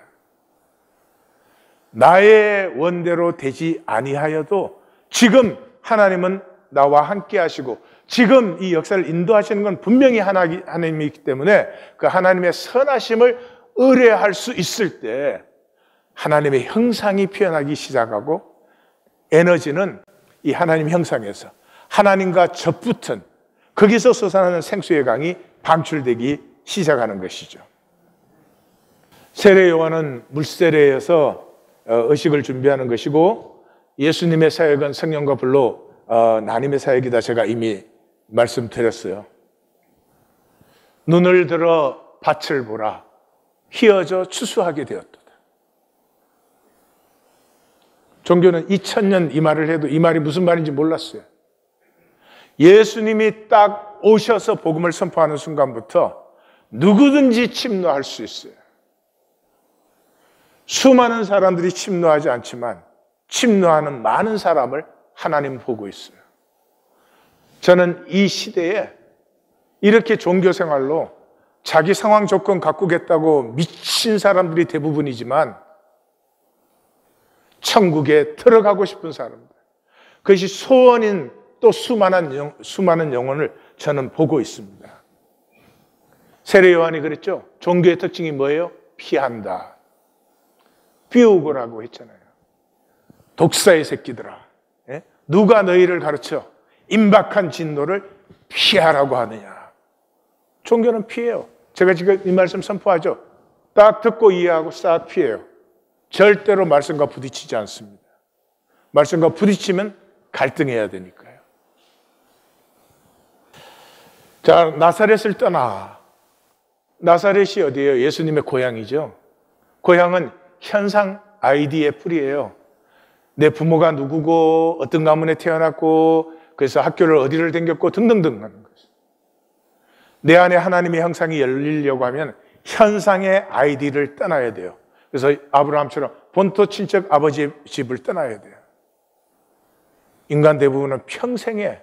나의 원대로 되지 아니하여도 지금 하나님은 나와 함께 하시고 지금 이 역사를 인도하시는 건 분명히 하나님이기 때문에 그 하나님의 선하심을 의뢰할 수 있을 때 하나님의 형상이 피어나기 시작하고 에너지는 이 하나님 형상에서 하나님과 접붙은 거기서 솟아나는 생수의 강이 방출되기 시작하는 것이죠. 세례 요한은 물세례에서 의식을 준비하는 것이고 예수님의 사역은 성령과 불로 나님의 사역이다. 제가 이미 말씀드렸어요. 눈을 들어 밭을 보라. 휘어져 추수하게 되었도다. 종교는 2000년 이 말을 해도 이 말이 무슨 말인지 몰랐어요. 예수님이 딱 오셔서 복음을 선포하는 순간부터 누구든지 침노할 수 있어요. 수많은 사람들이 침노하지 않지만 침노하는 많은 사람을 하나님 보고 있어요. 저는 이 시대에 이렇게 종교 생활로 자기 상황 조건 가꾸겠다고 미친 사람들이 대부분이지만 천국에 들어가고 싶은 사람들, 그것이 소원인 또 수많은 영혼을 저는 보고 있습니다. 세례 요한이 그랬죠. 종교의 특징이 뭐예요? 피한다. 비우고라고 했잖아요. 독사의 새끼들아, 예? 누가 너희를 가르쳐 임박한 진노를 피하라고 하느냐. 종교는 피해요. 제가 지금 이 말씀 선포하죠. 딱 듣고 이해하고 싹 피해요. 절대로 말씀과 부딪히지 않습니다. 말씀과 부딪히면 갈등해야 되니까요. 자, 나사렛을 떠나. 나사렛이 어디예요? 예수님의 고향이죠. 고향은 현상 아이디의 뿌리예요. 내 부모가 누구고 어떤 가문에 태어났고 그래서 학교를 어디를 다녔고 등등등 하는 거죠. 내 안에 하나님의 형상이 열리려고 하면 현상의 아이디를 떠나야 돼요. 그래서 아브라함처럼 본토 친척 아버지의 집을 떠나야 돼요. 인간 대부분은 평생에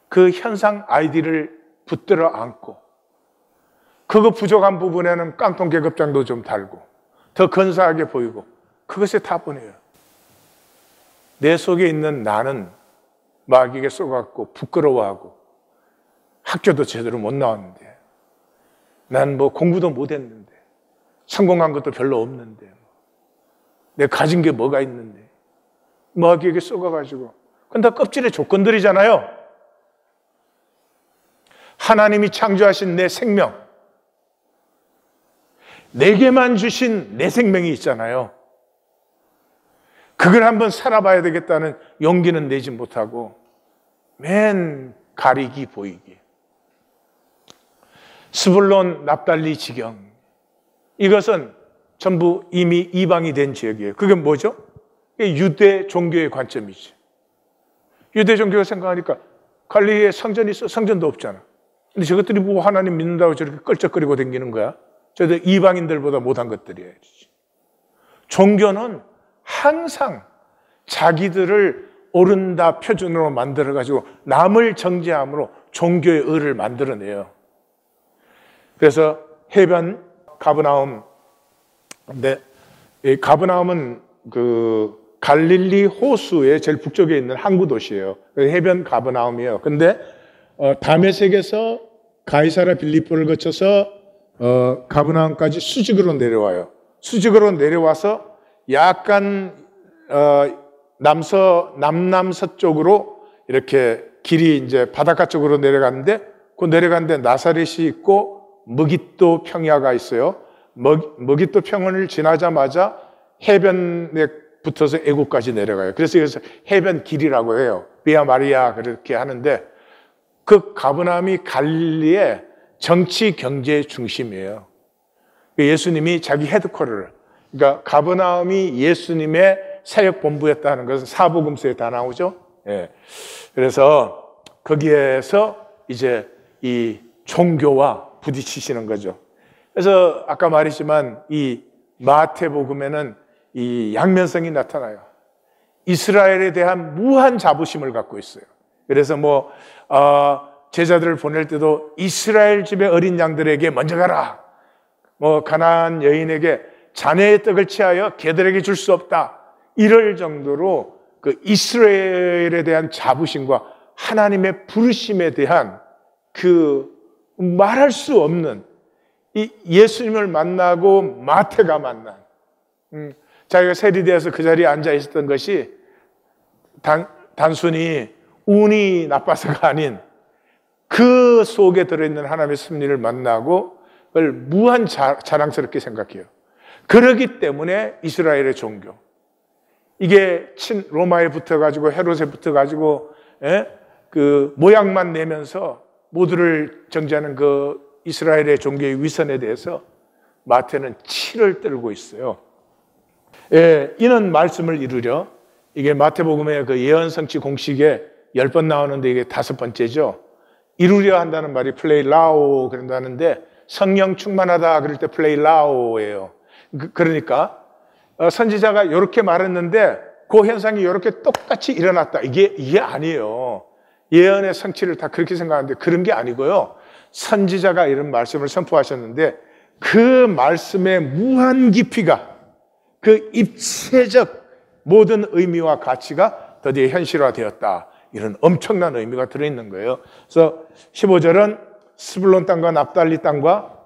그 현상 아이디를 붙들어 안고 그거 부족한 부분에는 깡통 계급장도 좀 달고 더 근사하게 보이고 그것에 다 보내요. 내 속에 있는 나는 마귀에게 쏘갖고 부끄러워하고 학교도 제대로 못 나왔는데 난 뭐 공부도 못했는데 성공한 것도 별로 없는데 내가 가진 게 뭐가 있는데 마귀에게 쏘가가지고 그건 다 껍질의 조건들이잖아요. 하나님이 창조하신 내 생명, 내게만 주신 내 생명이 있잖아요. 그걸 한번 살아봐야 되겠다는 용기는 내지 못하고 맨 가리기 보이기. 스불론 납달리 지경, 이것은 전부 이미 이방이 된 지역이에요. 그게 뭐죠? 유대 종교의 관점이지. 유대 종교가 생각하니까 갈릴리에 성전이 있어? 성전도 없잖아. 근데 저것들이 뭐 하나님 믿는다고 저렇게 끌적거리고 다니는 거야? 저들 이방인들보다 못한 것들이에요. 종교는 항상 자기들을 옳은다 표준으로 만들어가지고 남을 정죄함으로 종교의 의를 만들어내요. 그래서 해변 가브나움, 근데 이 가브나움은 그 갈릴리 호수의 제일 북쪽에 있는 항구 도시예요. 해변 가버나움이에요. 근데 다메섹에서 가이사라 빌립보를 거쳐서 가버나움까지 수직으로 내려와요. 수직으로 내려와서 약간 남남서쪽으로 이렇게 길이 이제 바닷가 쪽으로 내려가는데, 그 내려가는데 나사렛이 있고 머깃도 평야가 있어요. 머깃도 평원을 지나자마자 해변에 붙어서 애국까지 내려가요. 그래서 해변 길이라고 해요. 비아 마리아 그렇게 하는데, 그 가버나움이 갈릴리의 정치 경제의 중심이에요. 예수님이 자기 헤드쿼터를, 그러니까 가버나움이 예수님의 사역 본부였다는 것은 사복음서에 다 나오죠. 예. 그래서 거기에서 이제 이 종교와 부딪히시는 거죠. 그래서 아까 말했지만 이 마태복음에는 이 양면성이 나타나요. 이스라엘에 대한 무한 자부심을 갖고 있어요. 그래서 제자들을 보낼 때도 이스라엘 집의 어린 양들에게 먼저 가라. 가나안 여인에게 자네의 떡을 취하여 개들에게 줄 수 없다. 이럴 정도로 그 이스라엘에 대한 자부심과 하나님의 부르심에 대한 그 말할 수 없는 이 예수님을 만나고 마태가 만난 자기가 세리되어서 그 자리에 앉아 있었던 것이 단순히 운이 나빠서가 아닌 그 속에 들어있는 하나님의 섭리를 만나고 그걸 무한 자랑스럽게 생각해요. 그러기 때문에 이스라엘의 종교, 이게 로마에 붙어가지고 헤롯에 붙어가지고 그 모양만 내면서 모두를 정죄하는 그 이스라엘의 종교의 위선에 대해서 마태는 치를 떨고 있어요. 이는 말씀을 이루려, 이게 마태복음의 그 예언 성취 공식에 10번 나오는데 이게 5번째죠. 이루려 한다는 말이 플레이라오 그런다는데, 성령 충만하다 그럴 때 플레이라오예요. 그러니까 선지자가 이렇게 말했는데 그 현상이 이렇게 똑같이 일어났다, 이게 아니에요. 예언의 성취를 다 그렇게 생각하는데 그런 게 아니고요. 선지자가 이런 말씀을 선포하셨는데 그 말씀의 무한 깊이가, 그 입체적 모든 의미와 가치가 드디어 현실화되었다, 이런 엄청난 의미가 들어있는 거예요. 그래서 15절은 스불론 땅과 납달리 땅과,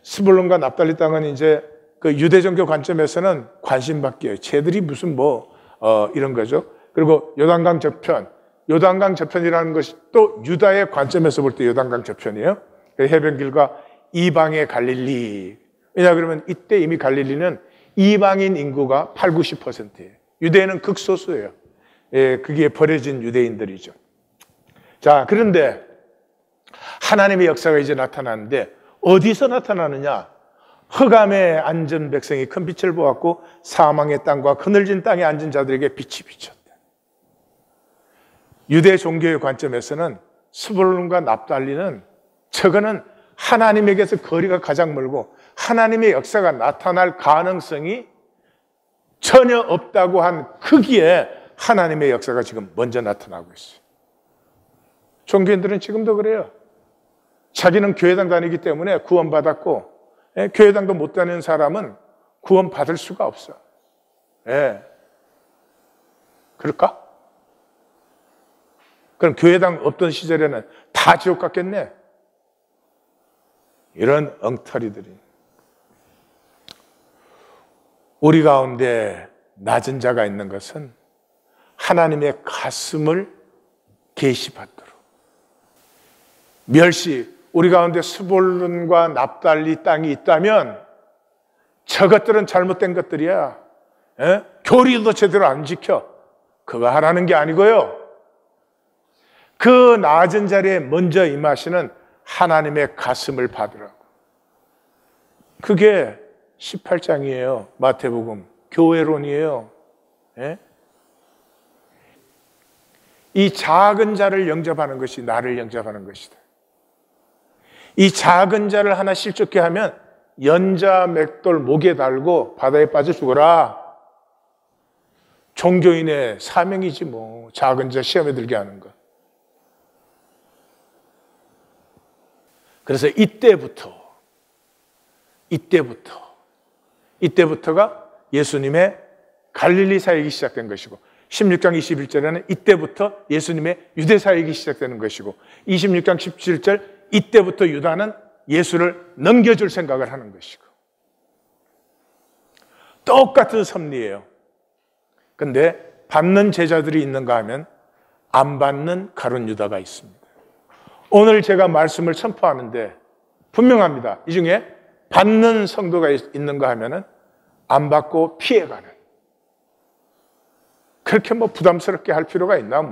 스불론과 납달리 땅은 이제 그 유대 종교 관점에서는 관심 밖이에요. 쟤들이 무슨 이런 거죠. 그리고 요단강 저편이라는 것이 또 유다의 관점에서 볼 때 요단강 저편이에요. 해변길과 이방의 갈릴리. 왜냐 그러면 이때 이미 갈릴리는 이방인 인구가 8, 90%예요. 유대인은 극소수예요. 그게 버려진 유대인들이죠. 자, 그런데 하나님의 역사가 이제 나타나는데 어디서 나타나느냐? 흑암에 앉은 백성이 큰 빛을 보았고 사망의 땅과 그늘진 땅에 앉은 자들에게 빛이 비쳤다. 유대 종교의 관점에서는 스불론과 납달리는, 저거는 하나님에게서 거리가 가장 멀고 하나님의 역사가 나타날 가능성이 전혀 없다고 한 크기에 하나님의 역사가 지금 먼저 나타나고 있어요. 종교인들은 지금도 그래요. 자기는 교회당 다니기 때문에 구원받았고, 교회당도 못 다니는 사람은 구원받을 수가 없어. 그럴까? 그럼 교회당 없던 시절에는 다 지옥 갔겠네. 이런 엉터리들이. 우리 가운데 낮은 자가 있는 것은 하나님의 가슴을 계시받도록, 우리 가운데 스불론과 납달리 땅이 있다면 저것들은 잘못된 것들이야. 교리도 제대로 안 지켜. 그거 하라는 게 아니고요. 그 낮은 자리에 먼저 임하시는 하나님의 가슴을 받으라고. 그게 18장이에요. 마태복음. 교회론이에요. 이 작은 자를 영접하는 것이 나를 영접하는 것이다. 이 작은 자를 하나 실족케 하면 연자 맷돌 목에 달고 바다에 빠져 죽어라. 종교인의 사명이지 뭐, 작은 자 시험에 들게 하는 것. 그래서 이때부터가 예수님의 갈릴리 사역이 시작된 것이고 16장 21절에는 이때부터 예수님의 유대 사역이 시작되는 것이고 26장 17절 이때부터 유다는 예수를 넘겨줄 생각을 하는 것이고 똑같은 섭리예요. 근데 받는 제자들이 있는가 하면 안 받는 가룟 유다가 있습니다. 오늘 제가 말씀을 선포하는데 분명합니다. 이 중에 받는 성도가 있는가 하면은 안 받고 피해가는. 그렇게 뭐 부담스럽게 할 필요가 있나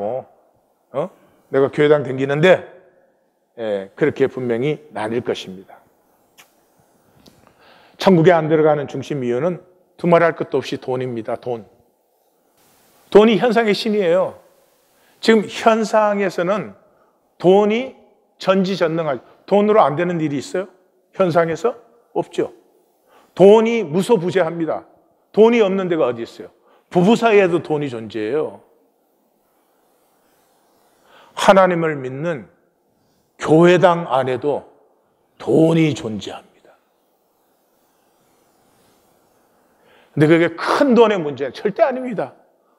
내가 교회당 다니는데 그렇게 분명히 나뉠 것입니다. 천국에 안 들어가는 중심 이유는 두말할 것도 없이 돈입니다. 돈이 현상의 신이에요. 지금 현상에서는 돈이 전지전능하죠. 돈으로 안 되는 일이 있어요? 현상에서? 없죠. 돈이 무소부재합니다. 돈이 없는 데가 어디 있어요? 부부 사이에도 돈이 존재해요. 하나님을 믿는 교회당 안에도 돈이 존재합니다. 근데 그게 큰 돈의 문제는 절대 아닙니다.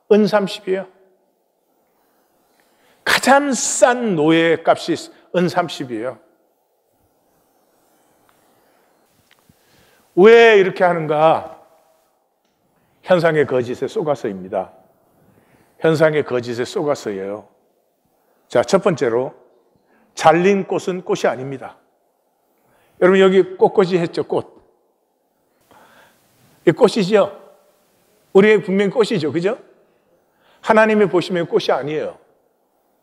은30이에요. 가장 싼 노예 값이 은30이에요. 왜 이렇게 하는가? 현상의 거짓에 속아서입니다. 현상의 거짓에 속아서예요. 자, 첫 번째로 잘린 꽃은 꽃이 아닙니다. 여러분 여기 꽃꽂이 했죠? 꽃. 이 꽃이죠? 우리의 분명히 꽃이죠. 그죠? 하나님이 보시면 꽃이 아니에요.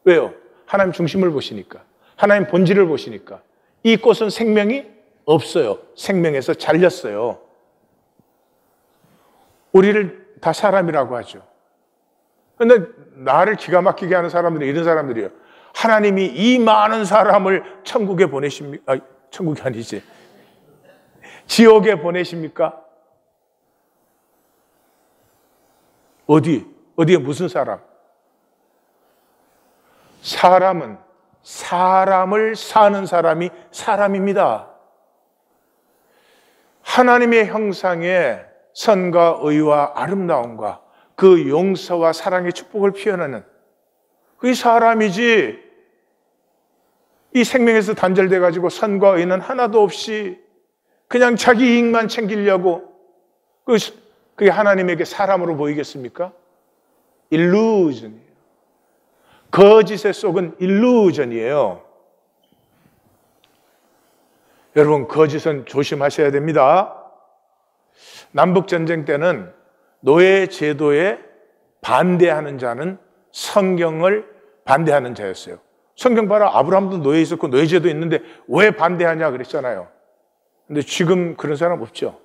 왜요? 하나님 중심을 보시니까. 하나님 본질을 보시니까. 이 꽃은 생명이 없어요. 생명에서 잘렸어요. 우리를 다 사람이라고 하죠. 그런데 나를 기가 막히게 하는 사람들이 이런 사람들이에요. 하나님이 이 많은 사람을 천국에 보내십니까? 천국이 아니지. 지옥에 보내십니까? 어디에 무슨 사람? 사람은 사람을 사는 사람이 사람입니다. 하나님의 형상에 선과 의와 아름다움과 그 용서와 사랑의 축복을 표현하는 그게 사람이지. 이 생명에서 단절돼 가지고 선과 의는 하나도 없이 그냥 자기 이익만 챙기려고 그게 하나님에게 사람으로 보이겠습니까? 일루전이에요. 거짓에 속은 일루전이에요. 여러분 거짓은 조심하셔야 됩니다. 남북전쟁 때는 노예 제도에 반대하는 자는 성경을 반대하는 자였어요. 성경 봐라, 아브라함도 노예 있었고 노예 제도 있는데 왜 반대하냐 그랬잖아요. 근데 지금 그런 사람 없죠.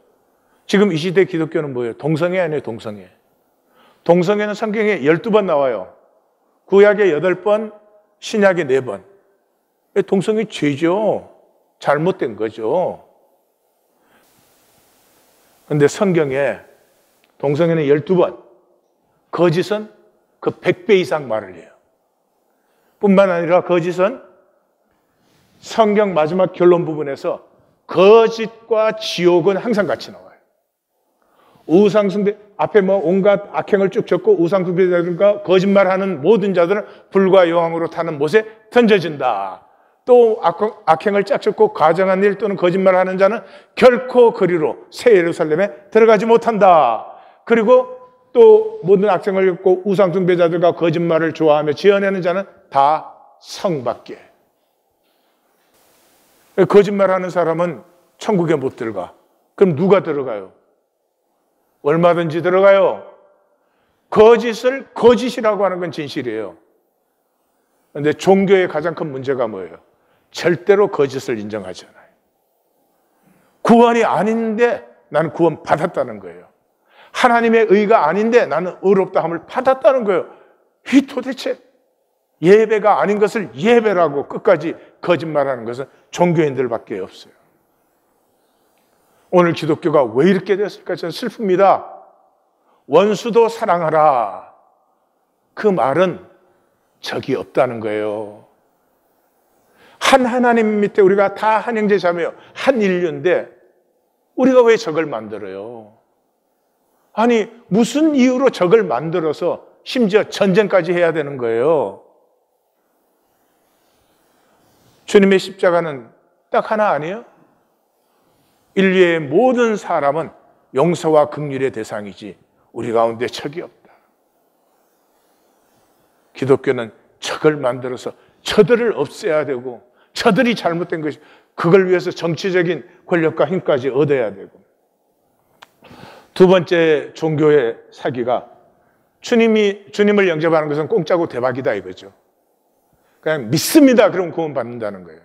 지금 이 시대 기독교는 뭐예요? 동성애 아니에요? 동성애. 동성애는 성경에 12번 나와요. 구약에 8번, 신약에 4번. 동성애 죄죠. 잘못된 거죠. 그런데 성경에 동성애는 12번, 거짓은 그 100배 이상 말을 해요. 뿐만 아니라 거짓은 성경 마지막 결론 부분에서 거짓과 지옥은 항상 같이 나와요. 우상숭배, 앞에 온갖 악행을 쭉 적고 우상숭배자들과 거짓말하는 모든 자들은 불과 여왕으로 타는 못에 던져진다. 또 악행을 짝 적고 가정한 일 또는 거짓말하는 자는 결코 그리로 새 예루살렘에 들어가지 못한다. 그리고 또 모든 악행을 겪고 우상숭배자들과 거짓말을 좋아하며 지어내는 자는 다 성 밖에. 거짓말하는 사람은 천국에 못 들어가. 그럼 누가 들어가요? 얼마든지 들어가요. 거짓을 거짓이라고 하는 건 진실이에요. 그런데 종교의 가장 큰 문제가 뭐예요? 절대로 거짓을 인정하지 않아요. 구원이 아닌데 나는 구원 받았다는 거예요. 하나님의 의가 아닌데 나는 의롭다함을 받았다는 거예요. 이 도대체 예배가 아닌 것을 예배라고 끝까지 거짓말하는 것은 종교인들밖에 없어요. 오늘 기독교가 왜 이렇게 됐을까 저는 슬픕니다. 원수도 사랑하라. 그 말은 적이 없다는 거예요. 한 하나님 밑에 우리가 다 한 형제 자매요. 한 인류인데 우리가 왜 적을 만들어요? 아니, 무슨 이유로 적을 만들어서 심지어 전쟁까지 해야 되는 거예요? 주님의 십자가는 딱 하나 아니에요? 인류의 모든 사람은 용서와 긍휼의 대상이지 우리 가운데 적이 없다. 기독교는 적을 만들어서 저들을 없애야 되고 저들이 잘못된 것이 그걸 위해서 정치적인 권력과 힘까지 얻어야 되고. 두 번째 종교의 사기가 주님을 영접하는 것은 공짜고 대박이다 이거죠. 그냥 믿습니다. 그럼 구원 받는다는 거예요.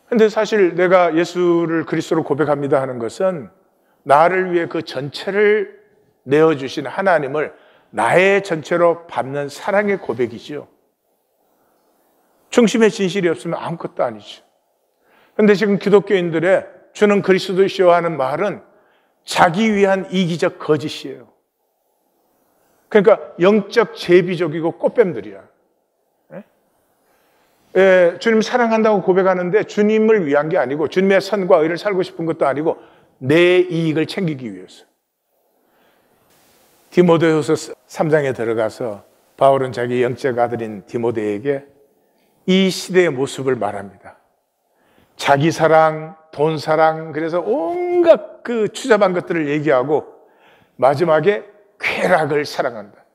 근데 사실 내가 예수를 그리스도로 고백합니다 하는 것은 나를 위해 그 전체를 내어주신 하나님을 나의 전체로 받는 사랑의 고백이죠. 중심의 진실이 없으면 아무것도 아니죠. 그런데 지금 기독교인들의 주는 그리스도시요 하는 말은 자기 위한 이기적 거짓이에요. 그러니까 영적 제비족이고 꽃뱀들이야. 주님 사랑한다고 고백하는데 주님을 위한 게 아니고 주님의 선과 의를 살고 싶은 것도 아니고 내 이익을 챙기기 위해서. 디모데후서 3장에 들어가서 바울은 자기 영적 아들인 디모데에게 이 시대의 모습을 말합니다. 자기 사랑, 돈 사랑, 그래서 온갖 그 추잡한 것들을 얘기하고 마지막에 쾌락을 사랑한다.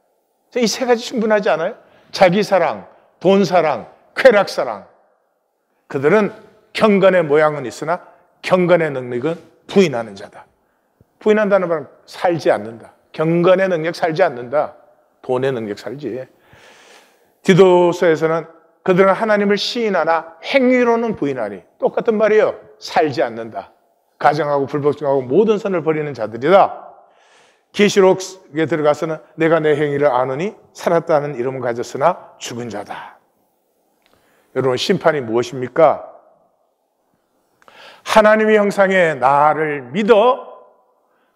이 세 가지 충분하지 않아요? 자기 사랑, 돈 사랑, 쾌락 사랑. 그들은 경건의 모양은 있으나 경건의 능력은 부인하는 자다. 부인한다는 말은 살지 않는다. 경건의 능력 살지 않는다. 돈의 능력 살지. 디도서에서는 그들은 하나님을 시인하나 행위로는 부인하니 똑같은 말이에요. 살지 않는다. 가정하고 불복종하고 모든 선을 버리는 자들이다. 계시록에 들어가서는 내가 내 행위를 아노니 살았다는 이름을 가졌으나 죽은 자다. 여러분, 심판이 무엇입니까? 하나님의 형상의 나를 믿어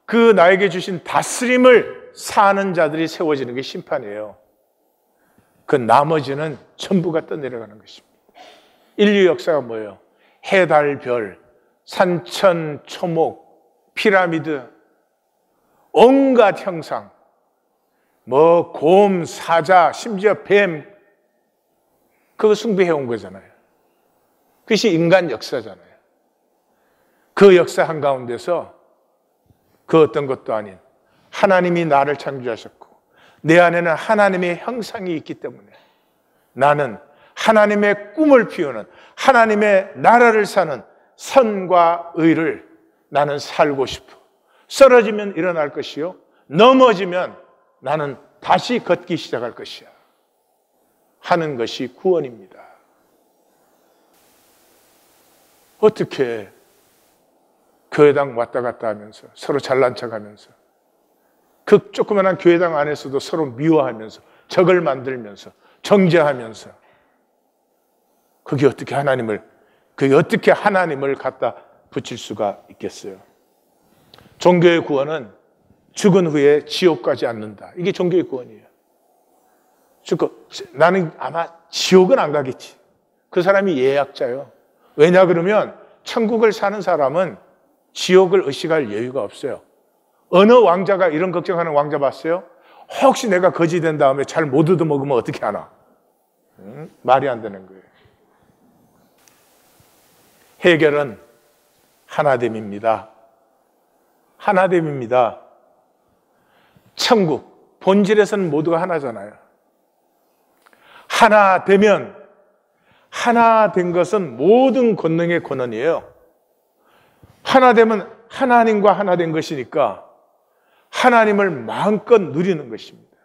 그 나에게 주신 다스림을 사는 자들이 세워지는 게 심판이에요. 그 나머지는 전부가 떠내려가는 것입니다. 인류 역사가 뭐예요? 해, 달, 별, 산천, 초목, 피라미드, 온갖 형상, 곰, 사자, 심지어 뱀, 그거 숭배해온 거잖아요. 그것이 인간 역사잖아요. 그 역사 한가운데서 그 어떤 것도 아닌 하나님이 나를 창조하셨고 내 안에는 하나님의 형상이 있기 때문에 나는 하나님의 꿈을 피우는 하나님의 나라를 사는 선과 의를 나는 살고 싶어. 쓰러지면 일어날 것이요, 넘어지면 나는 다시 걷기 시작할 것이야 하는 것이 구원입니다. 어떻게 교회당 왔다 갔다 하면서 서로 잘난 척하면서 그 조그만한 교회당 안에서도 서로 미워하면서 적을 만들면서 정죄하면서 그게 어떻게 하나님을 갖다 붙일 수가 있겠어요? 종교의 구원은 죽은 후에 지옥 가지 않는다. 이게 종교의 구원이에요. 나는 아마 지옥은 안 가겠지. 그 사람이 예약자예요. 왜냐 그러면 천국을 사는 사람은 지옥을 의식할 여유가 없어요. 어느 왕자가 이런 걱정하는 왕자 봤어요? 혹시 내가 거지 된 다음에 잘 못 얻어먹으면 어떻게 하나? 말이 안 되는 거예요. 해결은 하나됨입니다. 하나됨입니다. 천국, 본질에서는 모두가 하나잖아요. 하나 되면, 하나 된 것은 모든 권능의 권한이에요. 하나 되면 하나님과 하나 된 것이니까 하나님을 마음껏 누리는 것입니다.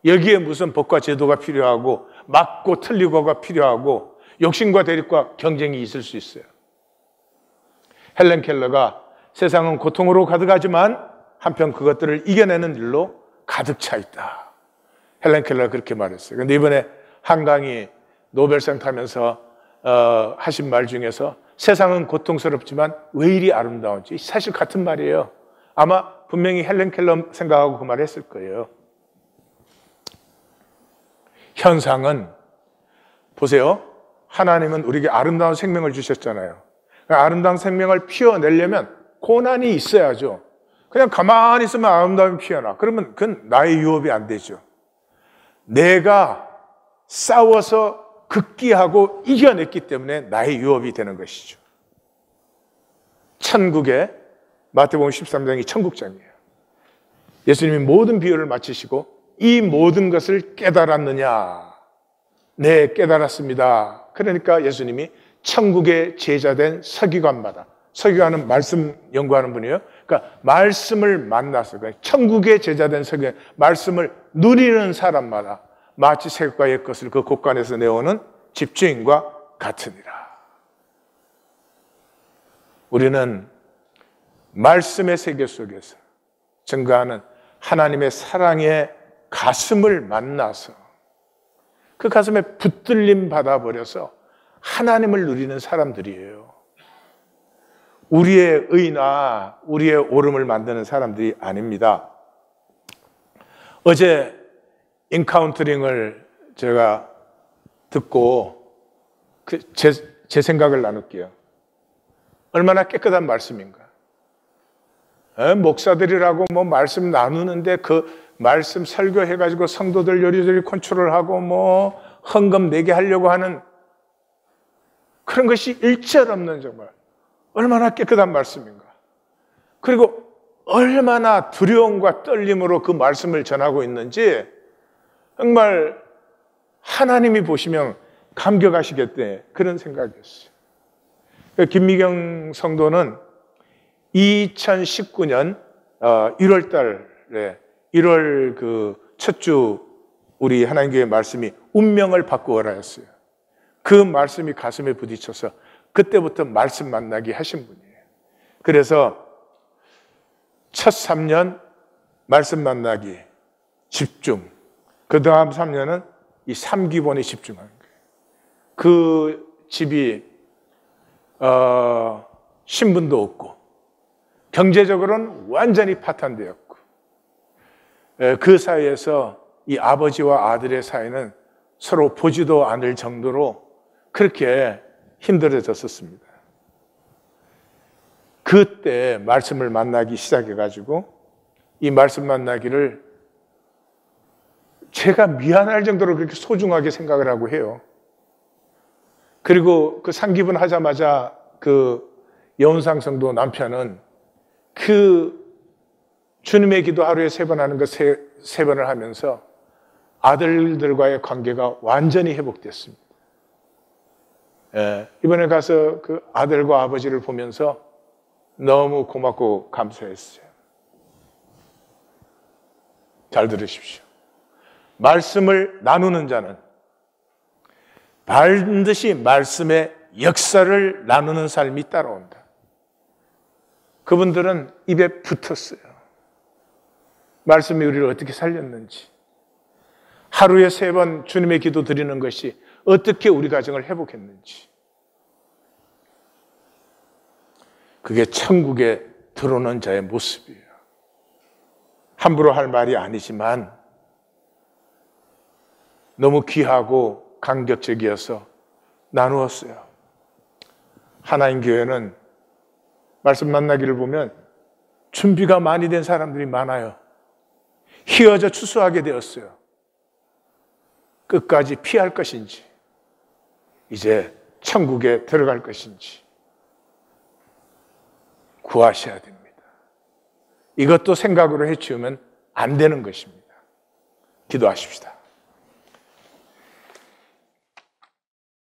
여기에 무슨 법과 제도가 필요하고 맞고 틀리고가 필요하고 욕심과 대립과 경쟁이 있을 수 있어요. 헬렌 켈러가 세상은 고통으로 가득하지만 한편 그것들을 이겨내는 일로 가득 차 있다. 헬렌 켈러가 그렇게 말했어요. 그런데 이번에 한강이 노벨상 타면서 하신 말 중에서 세상은 고통스럽지만 왜 이리 아름다운지, 사실 같은 말이에요. 아마 분명히 헬렌 켈러 생각하고 그 말을 했을 거예요. 현상은 보세요. 하나님은 우리에게 아름다운 생명을 주셨잖아요. 아름다운 생명을 피워내려면 고난이 있어야죠. 그냥 가만히 있으면 아름다움이 피어나. 그러면 그건 나의 유업이 안 되죠. 내가 싸워서 극기하고 이겨냈기 때문에 나의 유업이 되는 것이죠. 천국에 마태복음 13장이 천국장이에요. 예수님이 모든 비유를 마치시고 이 모든 것을 깨달았느냐? 네, 깨달았습니다. 그러니까 예수님이 천국의 제자된 서기관마다, 서기관은 말씀 연구하는 분이에요. 그러니까 말씀을 만나서 천국의 제자된 서기관, 말씀을 누리는 사람마다 마치 새과의 것을 그 곳간에서 내오는 집주인과 같으니라. 우리는 말씀의 세계 속에서 증거하는 하나님의 사랑의 가슴을 만나서 그 가슴에 붙들림 받아버려서 하나님을 누리는 사람들이에요. 우리의 의나 우리의 옳음을 만드는 사람들이 아닙니다. 어제 인카운터링을 제가 듣고 제 생각을 나눌게요. 얼마나 깨끗한 말씀인가. 목사들이라고 뭐 말씀 나누는데 그 말씀 설교해가지고 성도들 요리조리 컨트롤하고 뭐 헌금 내게 하려고 하는 그런 것이 일절 없는 정말 얼마나 깨끗한 말씀인가. 그리고 얼마나 두려움과 떨림으로 그 말씀을 전하고 있는지 정말 하나님이 보시면 감격하시겠대, 그런 생각이었어요. 김미경 성도는 2019년 1월 달에 1월 그 첫 주 우리 하나님교회 말씀이 운명을 바꾸어라였어요. 그 말씀이 가슴에 부딪혀서 그때부터 말씀 만나기 하신 분이에요. 그래서 첫 3년 말씀 만나기 집중, 그 다음 3년은 이 3기본에 집중하는 거예요. 그 집이 신분도 없고 경제적으로는 완전히 파탄되었고 그 사이에서 이 아버지와 아들의 사이는 서로 보지도 않을 정도로 그렇게 힘들어졌었습니다. 그때 말씀을 만나기 시작해가지고 이 말씀 만나기를 제가 미안할 정도로 그렇게 소중하게 생각을 하고 해요. 그리고 그 상기분 하자마자 그 여운상 성도 남편은 그 주님의 기도 하루에 3번 하는 거 3번을 하면서 아들들과의 관계가 완전히 회복됐습니다. 이번에 가서 그 아들과 아버지를 보면서 너무 고맙고 감사했어요. 잘 들으십시오. 말씀을 나누는 자는 반드시 말씀의 역사를 나누는 삶이 따라온다. 그분들은 입에 붙었어요. 말씀이 우리를 어떻게 살렸는지, 하루에 3번 주님의 기도 드리는 것이 어떻게 우리 가정을 회복했는지, 그게 천국에 들어오는 자의 모습이에요. 함부로 할 말이 아니지만 너무 귀하고 감격적이어서 나누었어요. 하나님 교회는 말씀 만나기를 보면 준비가 많이 된 사람들이 많아요. 휘어져 추수하게 되었어요. 끝까지 피할 것인지, 이제 천국에 들어갈 것인지 구하셔야 됩니다. 이것도 생각으로 해치우면 안 되는 것입니다. 기도하십시다.